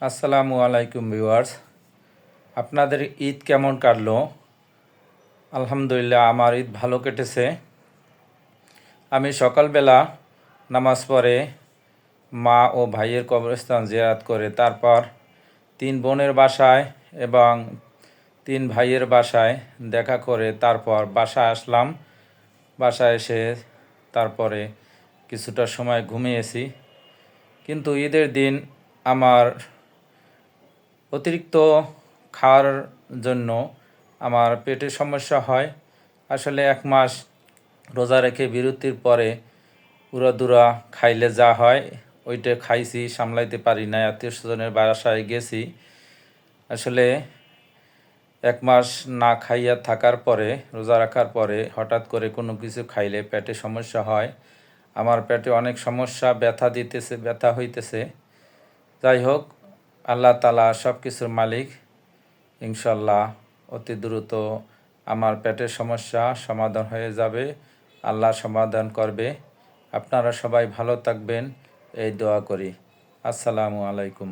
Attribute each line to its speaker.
Speaker 1: আসসালামু আলাইকুম ভিউয়ার্স, আপনাদের ঈদ কেমন কাটলো? আলহামদুলিল্লাহ, আমার ঈদ ভালো কেটেছে। আমি সকালবেলা নামাজ পড়ে মা ও ভাইয়ের কবরস্থান জিয়ারত করে তারপর 3 বোনের বাসায় এবং 3 ভাইয়ের বাসায় দেখা করে তারপর বাসায় আসলাম। বাসায় এসে তারপরে কিছুটা সময় ঘুমিয়েছি। কিন্তু ঈদের দিন আমার অতিরিক্ত খাওয়ার জন্য আমার পেটের সমস্যা হয়। আসলে 1 মাস রোজা রেখে বিরতির পরে উড়াদুরা খাইলে যা হয় ওইটা খাইছি, সামলাইতে পারি না। আত্মীয়স্বজনের বাসায় গেছি। আসলে 1 মাস না খাইয়া থাকার পরে, রোজা রাখার পরে হঠাৎ করে কোনো কিছু খাইলে পেটে সমস্যা হয়। আমার পেটে অনেক সমস্যা, ব্যথা হইতেছে। যাই হোক, আল্লাহ তাআলা সব কিছুর মালিক। ইনশাল্লাহ অতি দ্রুত আমার পেটের সমস্যা সমাধান হয়ে যাবে। আল্লাহ সমাধান করবে। আপনারা সবাই ভালো থাকবেন এই দোয়া করি। আসসালামু আলাইকুম।